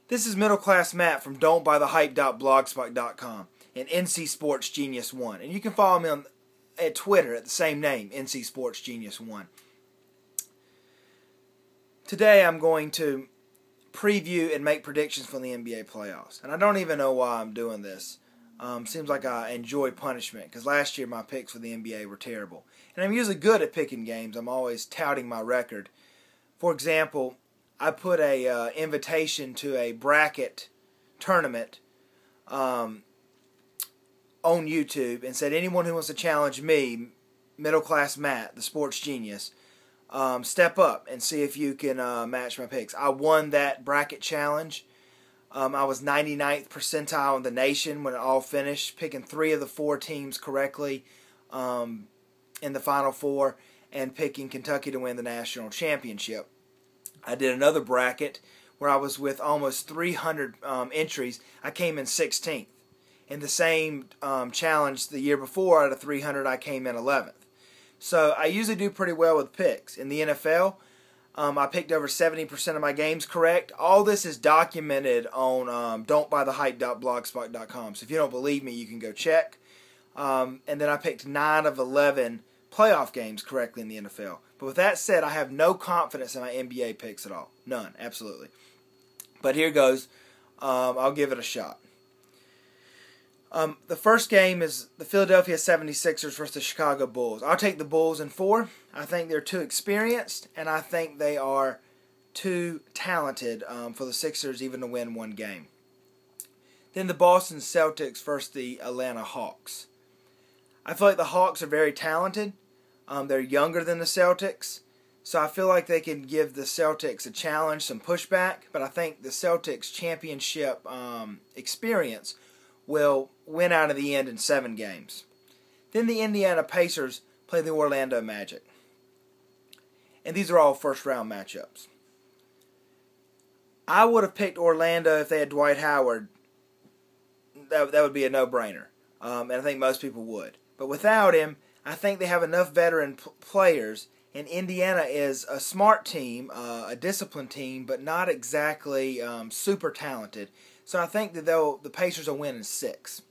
This is Middle Class Matt from don'tbuythehype.blogspot.com and NC Sports Genius 1. And you can follow me at Twitter at the same name, NC Sports Genius 1. Today I'm going to preview and make predictions for the NBA playoffs. And I don't even know why I'm doing this. Seems like I enjoy punishment because last year my picks for the NBA were terrible. And I'm usually good at picking games. I'm always touting my record. For example, I put a invitation to a bracket tournament on YouTube and said anyone who wants to challenge me, Middle Class Matt, the sports genius, step up and see if you can match my picks. I won that bracket challenge. I was 99th percentile in the nation when it all finished, picking 3 of the 4 teams correctly in the Final Four and picking Kentucky to win the national championship. I did another bracket where I was with almost 300 entries. I came in 16th. In the same challenge the year before, out of 300, I came in 11th. So I usually do pretty well with picks. In the NFL, I picked over 70% of my games correct. All this is documented on don'tbuythehype.blogspot.com. So if you don't believe me, you can go check. And then I picked 9 of 11 playoff games correctly in the NFL. But with that said, I have no confidence in my NBA picks at all. None, absolutely. But here goes. I'll give it a shot. The first game is the Philadelphia 76ers versus the Chicago Bulls. I'll take the Bulls in 4. I think they're too experienced, and I think they are too talented for the Sixers even to win one game. Then the Boston Celtics versus the Atlanta Hawks. I feel like the Hawks are very talented. They're younger than the Celtics, so I feel like they can give the Celtics a challenge, some pushback, but I think the Celtics championship experience will win out of the end in 7 games. Then the Indiana Pacers play the Orlando Magic. And these are all first-round matchups. I would have picked Orlando if they had Dwight Howard. That would be a no-brainer, and I think most people would. But without him, I think they have enough veteran players, and Indiana is a smart team, a disciplined team, but not exactly super talented. So I think that the Pacers will win in 6.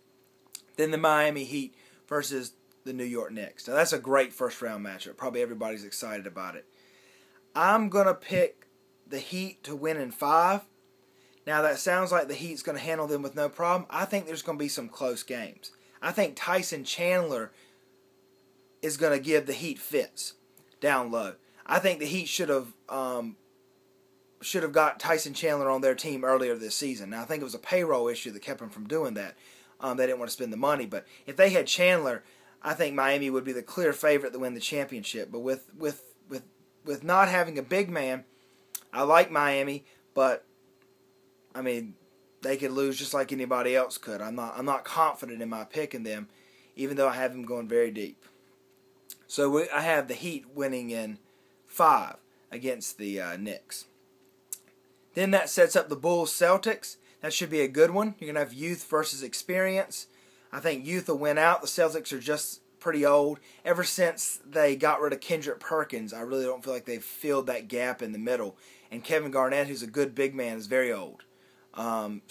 Then the Miami Heat versus the New York Knicks. Now that's a great first-round matchup. Probably everybody's excited about it. I'm going to pick the Heat to win in 5. Now that sounds like the Heat's going to handle them with no problem. I think there's going to be some close games. I think Tyson Chandler is going to give the Heat fits down low. I think the Heat should have got Tyson Chandler on their team earlier this season. Now I think it was a payroll issue that kept him from doing that. They didn't want to spend the money, but if they had Chandler, I think Miami would be the clear favorite to win the championship. But with not having a big man, I like Miami, but I mean they could lose just like anybody else could. I'm not confident in my picking them, even though I have them going very deep. So I have the Heat winning in 5 against the Knicks. Then that sets up the Bulls-Celtics. That should be a good one. You're going to have youth versus experience. I think youth will win out. The Celtics are just pretty old. Ever since they got rid of Kendrick Perkins, I really don't feel like they've filled that gap in the middle. And Kevin Garnett, who's a good big man, is very old. But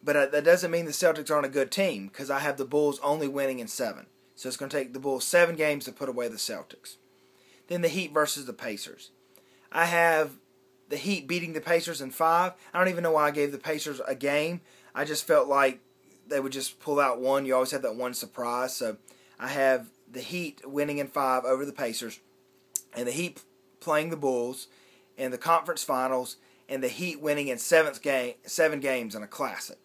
that doesn't mean the Celtics aren't a good team because I have the Bulls only winning in 7. So it's going to take the Bulls 7 games to put away the Celtics. Then the Heat versus the Pacers. I have the Heat beating the Pacers in 5. I don't even know why I gave the Pacers a game. I just felt like they would just pull out one. You always have that one surprise. So I have the Heat winning in 5 over the Pacers, and the Heat playing the Bulls in the conference finals, and the Heat winning in 7 games in a classic.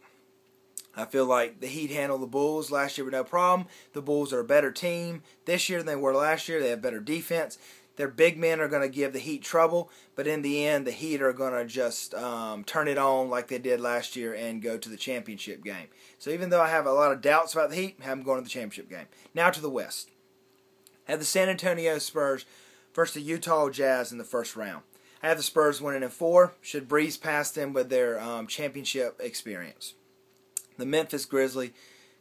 I feel like the Heat handled the Bulls last year with no problem. The Bulls are a better team this year than they were last year. They have better defense. Their big men are going to give the Heat trouble, but in the end, the Heat are going to just turn it on like they did last year and go to the championship game. So even though I have a lot of doubts about the Heat, I have them going to the championship game. Now to the West. I have the San Antonio Spurs versus the Utah Jazz in the first round. I have the Spurs winning in 4. Should breeze past them with their championship experience. The Memphis Grizzlies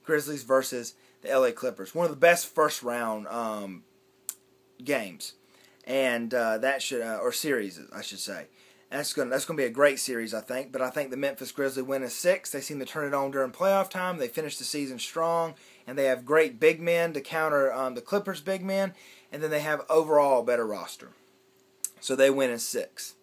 versus the LA Clippers. One of the best first round games. And that should, or series, I should say. That's gonna be a great series, I think. But I think the Memphis Grizzlies win in 6. They seem to turn it on during playoff time. They finish the season strong, and they have great big men to counter the Clippers' big men, and then they have overall a better roster. So they win in 6.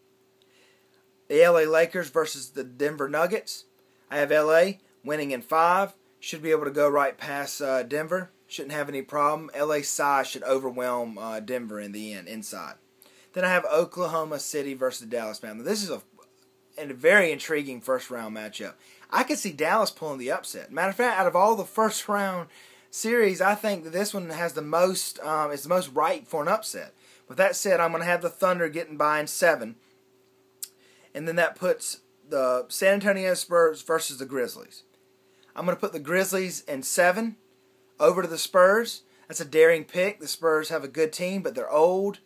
The LA Lakers versus the Denver Nuggets. I have LA winning in 5. Should be able to go right past Denver. Shouldn't have any problem. LA's size should overwhelm Denver in the end, inside. Then I have Oklahoma City versus Dallas Mavericks. This is a very intriguing first-round matchup. I could see Dallas pulling the upset. Matter of fact, out of all the first-round series, I think that this one has the most is the most ripe for an upset. With that said, I'm going to have the Thunder getting by in 7. And then that puts the San Antonio Spurs versus the Grizzlies. I'm going to put the Grizzlies in 7 over to the Spurs. That's a daring pick. The Spurs have a good team, but they're old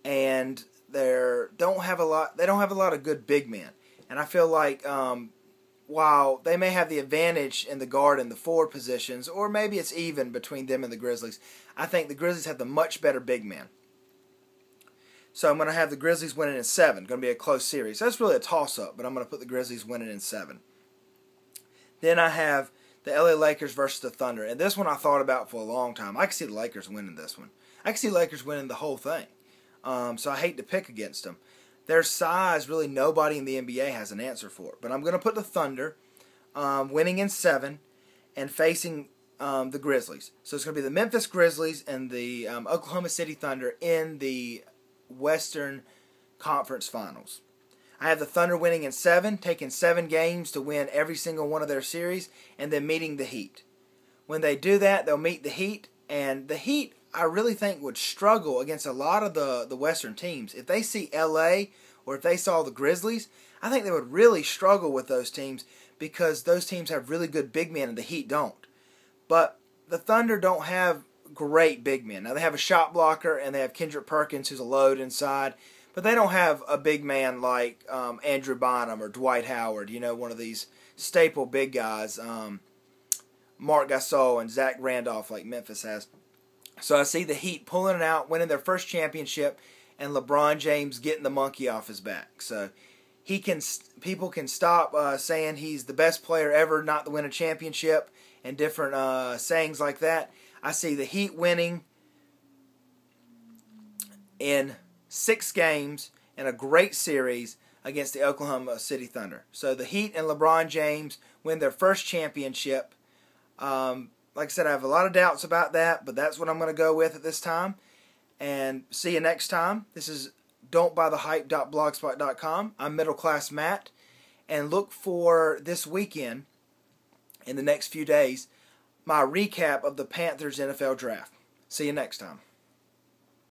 and they don't have a lot of good big men. And I feel like while they may have the advantage in the guard and the forward positions, or maybe it's even between them and the Grizzlies, I think the Grizzlies have the much better big men. So I'm going to have the Grizzlies winning in 7. Going to be a close series. That's really a toss-up, but I'm going to put the Grizzlies winning in 7. Then I have the LA Lakers versus the Thunder. And this one I thought about for a long time. I can see the Lakers winning this one. I can see the Lakers winning the whole thing. So I hate to pick against them. Their size, really nobody in the NBA has an answer for it. But I'm going to put the Thunder winning in 7 and facing the Grizzlies. So it's going to be the Memphis Grizzlies and the Oklahoma City Thunder in the Western Conference Finals. I have the Thunder winning in 7, taking 7 games to win every single one of their series, and then meeting the Heat. When they do that, they'll meet the Heat, and the Heat, I really think, would struggle against a lot of the Western teams. If they see LA or if they saw the Grizzlies, I think they would really struggle with those teams because those teams have really good big men and the Heat don't. But the Thunder don't have great big men. Now they have a shot blocker and they have Kendrick Perkins who's a load inside, but they don't have a big man like Andrew Bynum or Dwight Howard, one of these staple big guys, Marc Gasol and Zach Randolph like Memphis has. So I see the Heat pulling it out, winning their first championship, and LeBron James getting the monkey off his back. So people can stop saying he's the best player ever not to win a championship and different sayings like that. I see the Heat winning in 6 games in a great series against the Oklahoma City Thunder. So the Heat and LeBron James win their first championship. Like I said, I have a lot of doubts about that, but that's what I'm going to go with at this time. And see you next time. This is don'tbuythehype.blogspot.com. I'm Middle Class Matt. And look for this weekend, in the next few days, my recap of the Panthers NFL draft. See you next time.